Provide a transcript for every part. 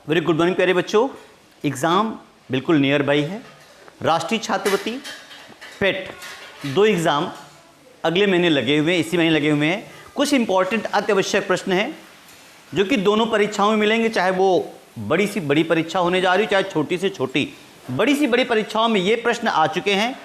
Very good morning प्यारे बच्चों। Exam बिल्कुल नियर बाई है। राष्ट्रीय छात्रवृत्ति, पेट, दो एग्ज़ाम अगले महीने लगे हुए हैं, इसी महीने लगे हुए हैं। कुछ इंपॉर्टेंट अत्यावश्यक प्रश्न हैं जो कि दोनों परीक्षाओं में मिलेंगे, चाहे वो बड़ी सी बड़ी परीक्षा होने जा रही हो, चाहे छोटी से छोटी। बड़ी सी बड़ी परीक्षाओं में ये प्रश्न आ चुके हैं,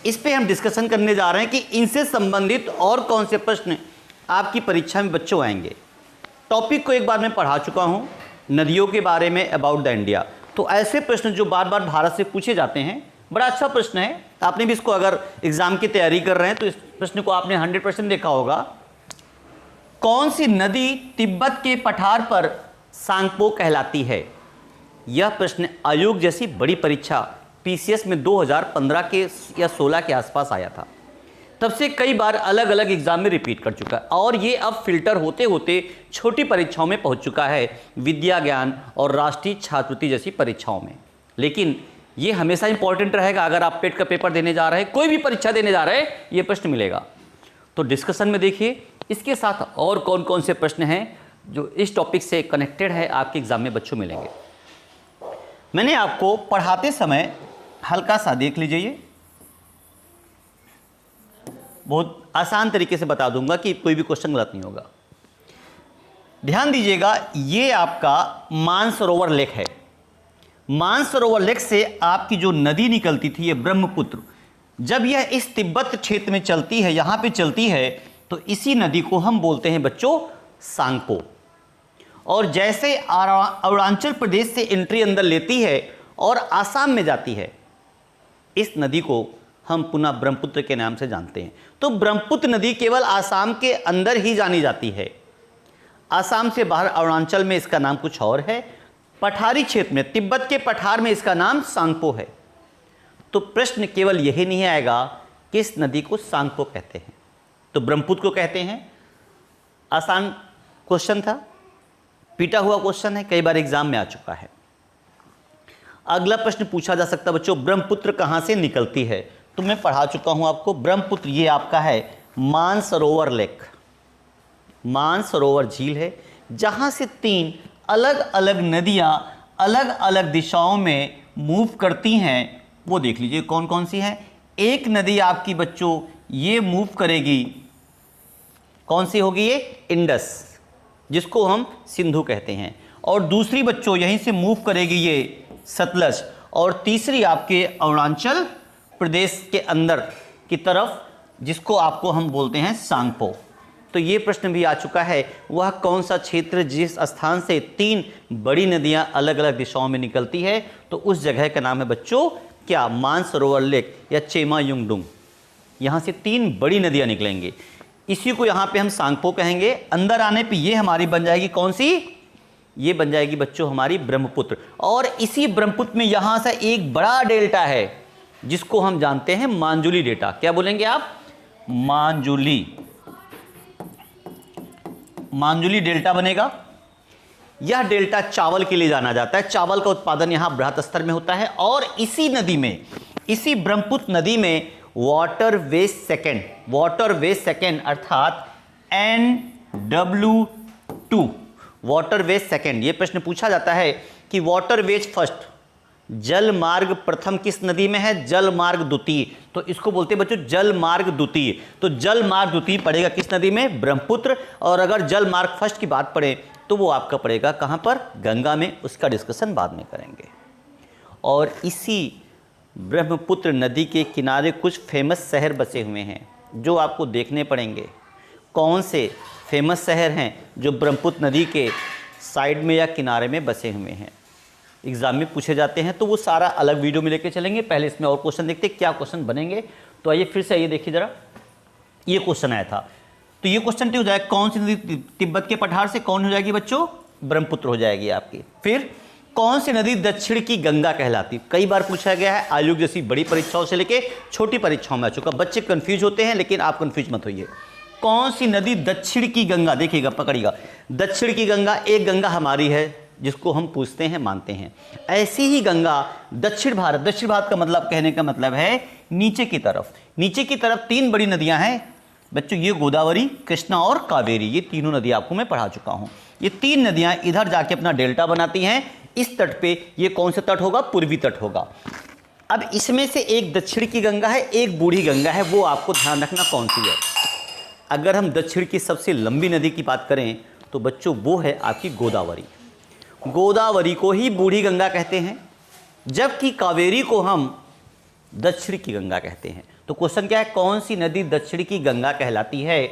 इस पे हम डिस्कशन करने जा रहे हैं कि इनसे संबंधित और कौन से प्रश्न आपकी परीक्षा में बच्चों आएंगे। टॉपिक को एक बार मैं पढ़ा चुका हूँ, नदियों के बारे में, अबाउट द इंडिया। तो ऐसे प्रश्न जो बार बार भारत से पूछे जाते हैं, बड़ा अच्छा प्रश्न है। आपने भी इसको, अगर एग्जाम की तैयारी कर रहे हैं तो इस प्रश्न को आपने 100% देखा होगा। कौन सी नदी तिब्बत के पठार पर सांगपो कहलाती है? यह प्रश्न आयोग जैसी बड़ी परीक्षा पीसीएस में 2015 के या 16 के आसपास आया था। तब से कई बार अलग अलग एग्जाम में रिपीट कर चुका है और ये अब फिल्टर होते होते छोटी परीक्षाओं में पहुंच चुका है, विद्या ज्ञान और राष्ट्रीय छात्रवृत्ति जैसी परीक्षाओं में। लेकिन ये हमेशा इंपॉर्टेंट रहेगा। अगर आप पेट का पेपर देने जा रहे हैं, कोई भी परीक्षा देने जा रहे हैं, ये प्रश्न मिलेगा। तो डिस्कशन में देखिए इसके साथ और कौन कौन से प्रश्न हैं जो इस टॉपिक से कनेक्टेड है, आपके एग्जाम में बच्चों मिलेंगे। मैंने आपको पढ़ाते समय हल्का सा देख लीजिए, बहुत आसान तरीके से बता दूंगा कि कोई भी क्वेश्चन गलत नहीं होगा। ध्यान दीजिएगा, ये आपका मानसरोवर लेक है। मानसरोवर लेक से आपकी जो नदी निकलती थी, ये ब्रह्मपुत्र, जब यह इस तिब्बत क्षेत्र में चलती है, यहां पे चलती है, तो इसी नदी को हम बोलते हैं बच्चों सांगपो। और जैसे अरुणाचल प्रदेश से एंट्री अंदर लेती है और आसाम में जाती है, इस नदी को हम पुनः ब्रह्मपुत्र के नाम से जानते हैं। तो ब्रह्मपुत्र नदी केवल आसाम के अंदर ही जानी जाती है। आसाम से बाहर अरुणाचल में इसका नाम कुछ और है। पठारी क्षेत्र में, तिब्बत के पठार में इसका नाम सांगपो है। तो प्रश्न केवल यही नहीं आएगा कि इस नदी को सांगपो कहते हैं तो ब्रह्मपुत्र को कहते हैं। आसान क्वेश्चन था, पीटा हुआ क्वेश्चन है, कई बार एग्जाम में आ चुका है। अगला प्रश्न पूछा जा सकता है बच्चों, ब्रह्मपुत्र कहां से निकलती है? तो मैं पढ़ा चुका हूं आपको। ब्रह्मपुत्र ये आपका है मानसरोवर लेक, मानसरोवर झील है, जहां से 3 अलग अलग नदियां अलग अलग दिशाओं में मूव करती हैं। वो देख लीजिए कौन कौन सी हैं। एक नदी आपकी बच्चों ये मूव करेगी, कौन सी होगी? ये इंडस, जिसको हम सिंधु कहते हैं। और दूसरी बच्चों यहीं से मूव करेगी ये सतलज। और तीसरी आपके अरुणाचल प्रदेश के अंदर की तरफ, जिसको आपको हम बोलते हैं सांगपो। तो ये प्रश्न भी आ चुका है, वह कौन सा क्षेत्र जिस स्थान से 3 बड़ी नदियां अलग अलग दिशाओं में निकलती है? तो उस जगह का नाम है बच्चों क्या? मानसरोवर लेक या चेमा युंगडुंग। यहाँ से 3 बड़ी नदियां निकलेंगी, इसी को यहाँ पे हम सांगपो कहेंगे। अंदर आने पे ये हमारी बन जाएगी कौन सी? ये बन जाएगी बच्चों हमारी ब्रह्मपुत्र। और इसी ब्रह्मपुत्र में यहाँ से एक बड़ा डेल्टा है जिसको हम जानते हैं मांजुली डेल्टा। क्या बोलेंगे आप? मांजुली, मांजुली डेल्टा बनेगा। यह डेल्टा चावल के लिए जाना जाता है। चावल का उत्पादन यहाँ बृहत स्तर में होता है। और इसी नदी में, इसी ब्रह्मपुत्र नदी में वाटर वेज सेकेंड अर्थात NW2, वाटर वेज सेकेंड। ये प्रश्न पूछा जाता है कि वाटर वेज फर्स्ट, जल मार्ग प्रथम किस नदी में है? जल मार्ग द्वितीय। तो इसको बोलते हैं बच्चों जल मार्ग द्वितीय। तो जल मार्ग द्वितीय पड़ेगा किस नदी में? ब्रह्मपुत्र। और अगर जल मार्ग फर्स्ट की बात पड़े तो वो आपका पड़ेगा कहां पर? गंगा में। उसका डिस्कशन बाद में करेंगे। और इसी ब्रह्मपुत्र नदी के किनारे कुछ फेमस शहर बसे हुए हैं जो आपको देखने पड़ेंगे। कौन से फेमस शहर हैं जो ब्रह्मपुत्र नदी के साइड में या किनारे में बसे हुए हैं? एग्जाम में पूछे जाते हैं, तो वो सारा अलग वीडियो में लेके चलेंगे। पहले इसमें और क्वेश्चन देखते हैं क्या क्वेश्चन बनेंगे। तो आइए फिर से, आइए देखिए जरा, ये क्वेश्चन आया था। तो ये क्वेश्चन हो जाएगा, कौन सी नदी तिब्बत के पठार से कौन हो जाएगी बच्चों? ब्रह्मपुत्र हो जाएगी आपकी। फिर कौन सी नदी दक्षिण की गंगा कहलाती? कई बार पूछा गया है, आयोग जैसी बड़ी परीक्षाओं से लेके छोटी परीक्षाओं में आ चुका। बच्चे कंफ्यूज होते हैं, लेकिन आप कंफ्यूज मत होइए। कौन सी नदी दक्षिण की गंगा? देखिएगा, पकड़िएगा, दक्षिण की गंगा, एक गंगा हमारी है जिसको हम पूछते हैं, मानते हैं। ऐसी ही गंगा दक्षिण भारत का मतलब, कहने का मतलब है नीचे की तरफ। नीचे की तरफ 3 बड़ी नदियां हैं बच्चों, ये गोदावरी, कृष्णा और कावेरी। ये तीनों नदी आपको मैं पढ़ा चुका हूं। ये 3 नदियां इधर जाके अपना डेल्टा बनाती हैं, इस तट पे ये कौन सा तट होगा? पूर्वी तट होगा। अब इसमें से एक दक्षिण की गंगा है, एक बूढ़ी गंगा है, वो आपको ध्यान रखना कौन सी है। अगर हम दक्षिण की सबसे लंबी नदी की बात करें तो बच्चों वो है आपकी गोदावरी। गोदावरी को ही बूढ़ी गंगा कहते हैं, जबकि कावेरी को हम दक्षिण की गंगा कहते हैं। तो क्वेश्चन क्या है? कौन सी नदी दक्षिण की गंगा कहलाती है?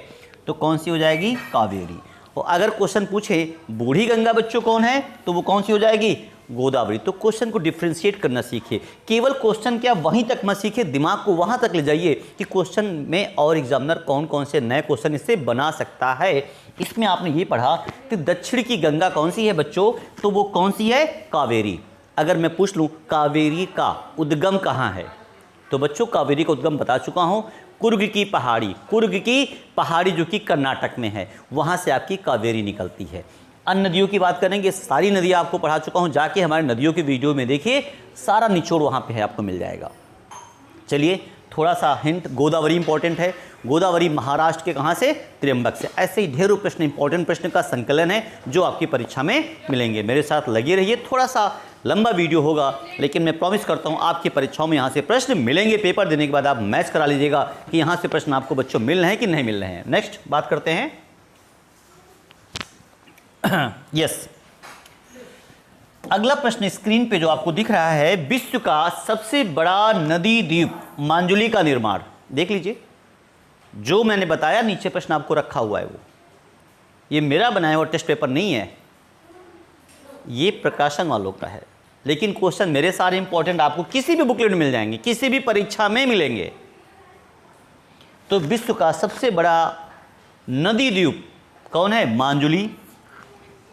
तो कौन सी हो जाएगी? कावेरी। और अगर क्वेश्चन पूछे बूढ़ी गंगा बच्चों कौन है, तो वो कौन सी हो जाएगी? गोदावरी। तो क्वेश्चन को डिफ्रेंशिएट करना सीखिए। केवल क्वेश्चन क्या वहीं तक मत सीखिए, दिमाग को वहां तक ले जाइए कि क्वेश्चन में और एग्जामिनर कौन कौन से नए क्वेश्चन इससे बना सकता है। इसमें आपने ये पढ़ा कि दक्षिण की गंगा कौन सी है बच्चों, तो वो कौन सी है? कावेरी। अगर मैं पूछ लूँ कावेरी का उद्गम कहाँ है, तो बच्चों कावेरी का उद्गम बता चुका हूँ, कुर्ग की पहाड़ी। कुर्ग की पहाड़ी जो कि कर्नाटक में है, वहाँ से आपकी कावेरी निकलती है। अन्य नदियों की बात करेंगे, सारी नदियाँ आपको पढ़ा चुका हूँ, जाके हमारे नदियों की वीडियो में देखिए, सारा निचोड़ वहाँ पे है, आपको मिल जाएगा। चलिए थोड़ा सा हिंट, गोदावरी इंपॉर्टेंट है। गोदावरी महाराष्ट्र के कहाँ से? त्र्यंबक से। ऐसे ही ढेरों प्रश्न, इंपॉर्टेंट प्रश्न का संकलन है जो आपकी परीक्षा में मिलेंगे। मेरे साथ लगे रहिए, थोड़ा सा लंबा वीडियो होगा, लेकिन मैं प्रॉमिस करता हूँ आपकी परीक्षाओं में यहाँ से प्रश्न मिलेंगे। पेपर देने के बाद आप मैच करा लीजिएगा कि यहाँ से प्रश्न आपको बच्चों मिल रहे हैं कि नहीं मिल रहे हैं। नेक्स्ट बात करते हैं। यस, अगला प्रश्न स्क्रीन पे जो आपको दिख रहा है, विश्व का सबसे बड़ा नदी द्वीप मांजुली का निर्माण। देख लीजिए, जो मैंने बताया नीचे प्रश्न आपको रखा हुआ है, वो ये मेरा बनाया हुआ टेस्ट पेपर नहीं है, ये प्रकाशन वालों का है। लेकिन क्वेश्चन मेरे सारे इंपॉर्टेंट आपको किसी भी बुकलेट में मिल जाएंगे, किसी भी परीक्षा में मिलेंगे। तो विश्व का सबसे बड़ा नदी द्वीप कौन है? मांजुली।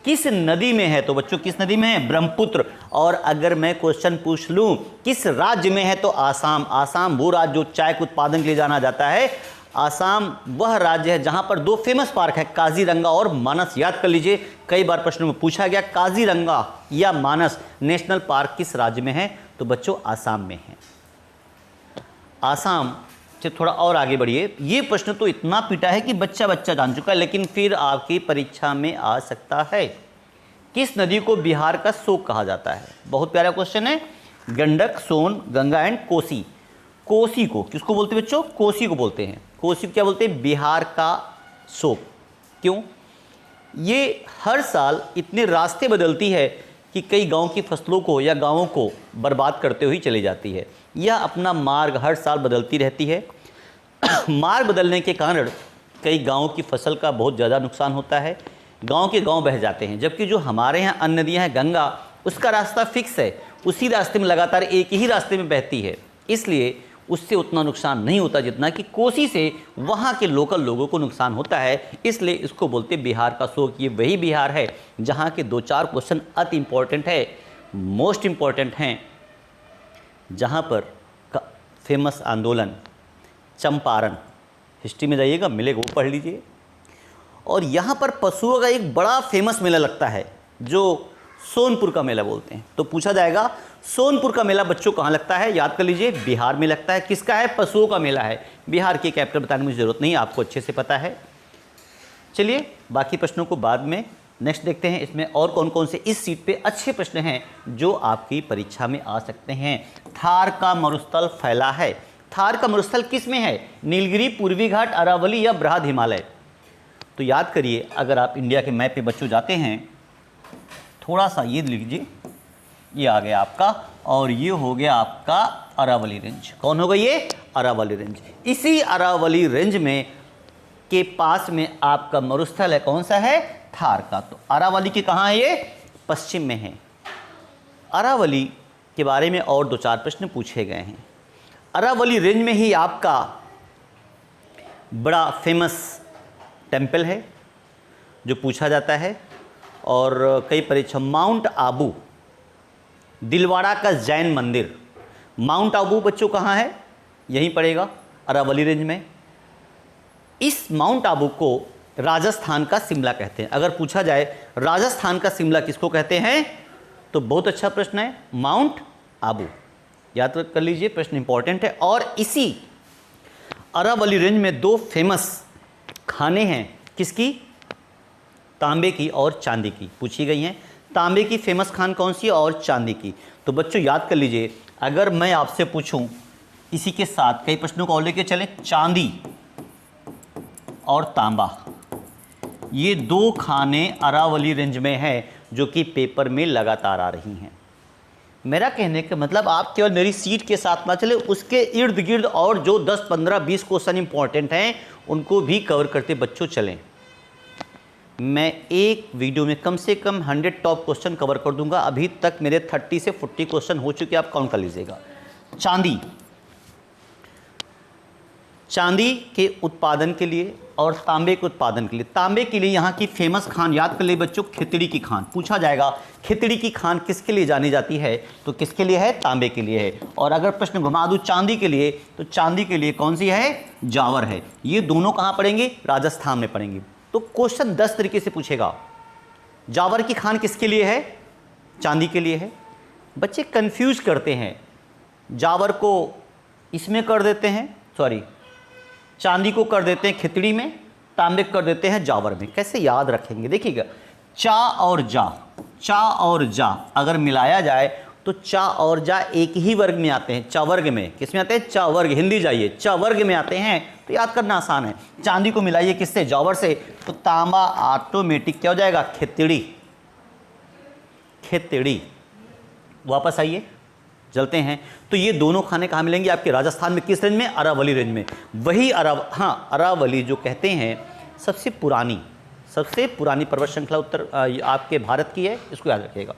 किस नदी में है? तो बच्चों किस नदी में है? ब्रह्मपुत्र। और अगर मैं क्वेश्चन पूछ लूं किस राज्य में है, तो आसाम। आसाम वो राज्य जो चाय के उत्पादन के लिए जाना जाता है। आसाम वह राज्य है जहां पर दो फेमस पार्क है, काजीरंगा और मानस। याद कर लीजिए, कई बार प्रश्नों में पूछा गया काजीरंगा या मानस नेशनल पार्क किस राज्य में है, तो बच्चों आसाम में है। आसाम से थोड़ा और आगे बढ़िए। ये प्रश्न तो इतना पीटा है कि बच्चा बच्चा जान चुका है, लेकिन फिर आपकी परीक्षा में आ सकता है। किस नदी को बिहार का शोक कहा जाता है? बहुत प्यारा क्वेश्चन है। गंडक, सोन, गंगा एंड कोसी। कोसी को किसको बोलते हैं बच्चों? कोसी को बोलते हैं। कोसी को क्या बोलते हैं? बिहार का शोक। क्यों? ये हर साल इतने रास्ते बदलती है कि कई गांव की फसलों को या गांवों को बर्बाद करते हुए चली जाती है। यह अपना मार्ग हर साल बदलती रहती है। मार्ग बदलने के कारण कई गांवों की फसल का बहुत ज़्यादा नुकसान होता है, गांव के गांव बह जाते हैं। जबकि जो हमारे यहाँ अन्य नदियाँ हैं, गंगा, उसका रास्ता फिक्स है, उसी रास्ते में लगातार एक ही रास्ते में बहती है, इसलिए उससे उतना नुकसान नहीं होता जितना कि कोसी से वहाँ के लोकल लोगों को नुकसान होता है। इसलिए इसको बोलते बिहार का शोक। ये वही बिहार है जहाँ के 2-4 क्वेश्चन अति इम्पोर्टेंट है, मोस्ट इम्पॉर्टेंट हैं, जहाँ पर फेमस आंदोलन चंपारण, हिस्ट्री में जाइएगा मिलेगा, वो पढ़ लीजिए। और यहाँ पर पशुओं का एक बड़ा फेमस मेला लगता है जो सोनपुर का मेला बोलते हैं। तो पूछा जाएगा सोनपुर का मेला बच्चों कहाँ लगता है? याद कर लीजिए, बिहार में लगता है। किसका है? पशुओं का मेला है। बिहार के कैपिटल बताने की मुझे ज़रूरत नहीं, आपको अच्छे से पता है। चलिए बाकी प्रश्नों को बाद में नेक्स्ट देखते हैं। इसमें और कौन कौन से इस सीट पे अच्छे प्रश्न हैं जो आपकी परीक्षा में आ सकते हैं। थार का मरुस्थल फैला है। थार का मरुस्थल किस में है? नीलगिरी, पूर्वी घाट, अरावली या बृहद हिमालय? तो याद करिए, अगर आप इंडिया के मैप पे बच्चों जाते हैं, थोड़ा सा ये लीजिए, ये आ गया आपका, और ये हो गया आपका अरावली रेंज। कौन होगा ये? अरावली रेंज। इसी अरावली रेंज में के पास में आपका मरुस्थल है, कौन सा है? थार का। तो अरावली के कहाँ है? ये पश्चिम में है। अरावली के बारे में और 2-4 प्रश्न पूछे गए हैं। अरावली रेंज में ही आपका बड़ा फेमस टेम्पल है जो पूछा जाता है, और कई परीक्षा, माउंट आबू, दिलवाड़ा का जैन मंदिर। माउंट आबू बच्चों कहाँ है? यहीं पड़ेगा अरावली रेंज में। इस माउंट आबू को राजस्थान का शिमला कहते हैं। अगर पूछा जाए राजस्थान का शिमला किसको कहते हैं, तो बहुत अच्छा प्रश्न है, माउंट आबू। याद कर लीजिए, प्रश्न इंपॉर्टेंट है। और इसी अरावली रेंज में 2 फेमस खाने हैं, किसकी? तांबे की और चांदी की, पूछी गई हैं। तांबे की फेमस खान कौन सी है और चांदी की। तो बच्चों याद कर लीजिए, अगर मैं आपसे पूछूं इसी के साथ कई प्रश्नों को और लेके चलें, चांदी और तांबा, ये दो खाने अरावली रेंज में हैं जो कि पेपर में लगातार आ रही हैं। मेरा कहने का मतलब आप केवल मेरी सीट के साथ ना चले, उसके इर्द गिर्द और जो 10, 15, 20 क्वेश्चन इंपॉर्टेंट हैं उनको भी कवर करते बच्चों चलें। मैं एक वीडियो में कम से कम 100 टॉप क्वेश्चन कवर कर दूंगा। अभी तक मेरे 30 से 40 क्वेश्चन हो चुके, आप काउंट कर लीजिएगा। चांदी, चांदी के उत्पादन के लिए और तांबे के उत्पादन के लिए, तांबे के लिए यहाँ की फेमस खान याद कर ले बच्चों, खितड़ी की खान। पूछा जाएगा खितड़ी की खान किसके लिए जानी जाती है, तो किसके लिए है, तांबे के लिए है। और अगर प्रश्न घुमा दूँ चांदी के लिए, तो चांदी के लिए कौन सी है, जावर है। ये दोनों कहाँ पड़ेंगे, राजस्थान में पड़ेंगे। तो क्वेश्चन 10 तरीके से पूछेगा, जावर की खान किसके लिए है, चांदी के लिए है। बच्चे कंफ्यूज करते हैं, जावर को इसमें कर देते हैं, सॉरी चांदी को कर देते हैं खिचड़ी में, तांबे को कर देते हैं जावर में। कैसे याद रखेंगे, देखिएगा, चा और जा, चा और जा अगर मिलाया जाए तो चा और जा एक ही वर्ग में आते हैं, चा वर्ग में। किस में आते हैं, चा वर्ग, हिंदी जाइए, चा वर्ग में आते हैं। तो याद करना आसान है। चांदी को मिलाइए किससे, जावर से, तो तांबा ऑटोमेटिक क्या हो जाएगा, खिचड़ी, खिचड़ी। वापस आइए, चलते हैं। तो ये दोनों खाने कहाँ मिलेंगे आपके, राजस्थान में। किस रेंज में, अरावली रेंज में। वही अरावली जो कहते हैं सबसे पुरानी पर्वत श्रृंखला उत्तर आपके भारत की है, इसको याद रखिएगा।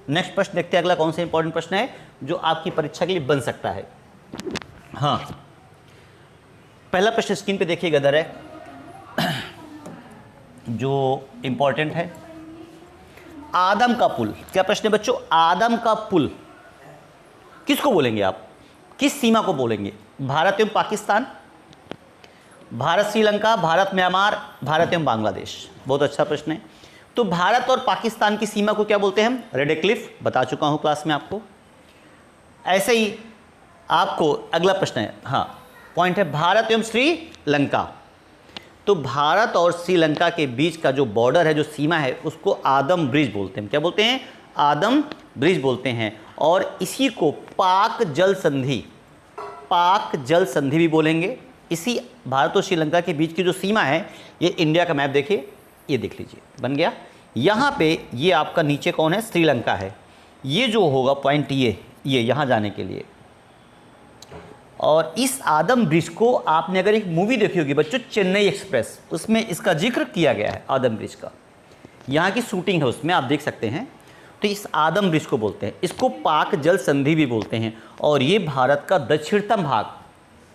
नेक्स्ट प्रश्न देखते हैं, अगला कौन सा इंपॉर्टेंट प्रश्न है जो आपकी परीक्षा के लिए बन सकता है। हाँ, पहला प्रश्न स्क्रीन पे देखिएगा इधर है जो इंपॉर्टेंट है, आदम का पुल। क्या प्रश्न है बच्चों, आदम का पुल किसको बोलेंगे आप, किस सीमा को बोलेंगे, भारत एवं पाकिस्तान, भारत श्रीलंका, भारत म्यांमार, भारत एवं बांग्लादेश। बहुत अच्छा प्रश्न है। तो भारत और पाकिस्तान की सीमा को क्या बोलते हैं हम, रेड क्लिफ, बता चुका हूं क्लास में आपको। ऐसे ही आपको अगला प्रश्न है, हाँ पॉइंट है, भारत एवं श्रीलंका। तो भारत और श्रीलंका के बीच का जो बॉर्डर है, जो सीमा है, उसको आदम ब्रिज बोलते हैं। क्या बोलते हैं, आदम ब्रिज बोलते हैं। और इसी को पाक जल संधि, पाक जल संधि भी बोलेंगे। इसी भारत और श्रीलंका के बीच की जो सीमा है, ये इंडिया का मैप देखिए, ये देख लीजिए, बन गया। यहाँ पे ये आपका नीचे कौन है, श्रीलंका है। ये जो होगा पॉइंट, ये यहाँ जाने के लिए। और इस आदम ब्रिज को आपने अगर एक मूवी देखी होगी बच्चों, चेन्नई एक्सप्रेस, उसमें इसका जिक्र किया गया है आदम ब्रिज का। यहाँ की शूटिंग है, उसमें आप देख सकते हैं। तो इस आदम ब्रिज को बोलते हैं, इसको पाक जल संधि भी बोलते हैं। और ये भारत का दक्षिणतम भाग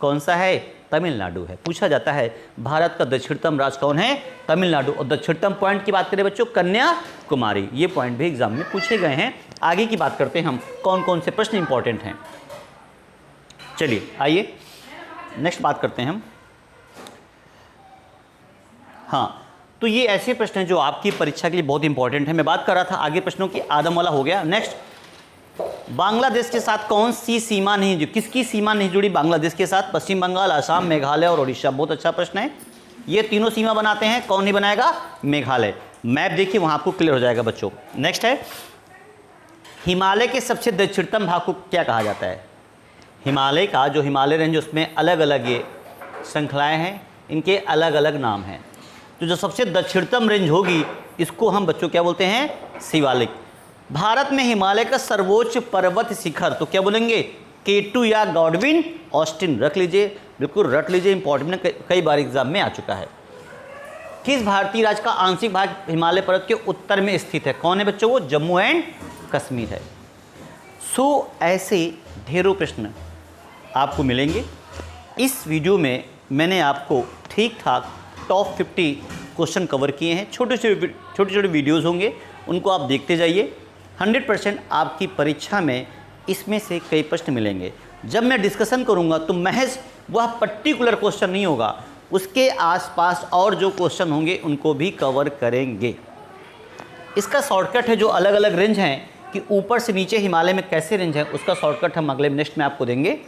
कौन सा है, तमिलनाडु है। पूछा जाता है भारत का दक्षिणतम राज्य कौन है, तमिलनाडु। और दक्षिणतम पॉइंट की बात करें बच्चों, कन्याकुमारी। ये पॉइंट भी एग्जाम में पूछे गए हैं। आगे की बात करते हैं हम, कौन कौन से प्रश्न इंपॉर्टेंट हैं। चलिए आइए नेक्स्ट बात करते हैं हम। हाँ, तो ये ऐसे प्रश्न हैं जो आपकी परीक्षा के लिए बहुत इंपॉर्टेंट है। मैं बात कर रहा था आगे प्रश्नों की, आदम वाला हो गया। नेक्स्ट, बांग्लादेश के साथ कौन सी सीमा नहीं जुड़ी, किसकी सीमा नहीं जुड़ी बांग्लादेश के साथ, पश्चिम बंगाल, असम, मेघालय और उड़ीसा। बहुत अच्छा प्रश्न है। ये तीनों सीमा बनाते हैं, कौन नहीं बनाएगा, मेघालय। मैप देखिए वहां आपको क्लियर हो जाएगा बच्चों। नेक्स्ट है, हिमालय के सबसे दक्षिणतम भाग को क्या कहा जाता है। हिमालय का जो हिमालय रेंज, उसमें अलग अलग ये श्रृंखलाएं हैं, इनके अलग अलग नाम हैं। तो जो सबसे दक्षिणतम रेंज होगी, इसको हम बच्चों क्या बोलते हैं, शिवालिक। भारत में हिमालय का सर्वोच्च पर्वत शिखर, तो क्या बोलेंगे, K2 या गॉडविन ऑस्टिन। रख लीजिए, बिल्कुल रट लीजिए, इंपॉर्टेंट है, कई बार एग्जाम में आ चुका है। किस भारतीय राज्य का आंशिक भाग हिमालय पर्वत के उत्तर में स्थित है, कौन है बच्चों, वो जम्मू एंड कश्मीर है। सो ऐसे ढेरों प्रश्न आपको मिलेंगे। इस वीडियो में मैंने आपको ठीक ठाक टॉप 50 क्वेश्चन कवर किए हैं। छोटे छोटे वीडियोज़ होंगे, उनको आप देखते जाइए। 100% आपकी परीक्षा में इसमें से कई प्रश्न मिलेंगे। जब मैं डिस्कशन करूंगा तो महज वह पर्टिकुलर क्वेश्चन नहीं होगा, उसके आसपास और जो क्वेश्चन होंगे उनको भी कवर करेंगे। इसका शॉर्टकट है, जो अलग अलग रेंज हैं कि ऊपर से नीचे हिमालय में कैसे रेंज है, उसका शॉर्टकट हम अगले नेक्स्ट में आपको देंगे।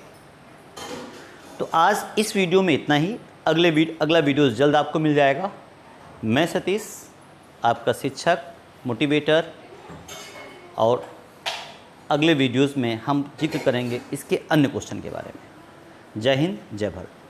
तो आज इस वीडियो में इतना ही। अगला वीडियो जल्द आपको मिल जाएगा। मैं सतीश, आपका शिक्षक, मोटिवेटर, और अगले वीडियोस में हम जिक्र करेंगे इसके अन्य क्वेश्चन के बारे में। जय हिंद, जय भारत।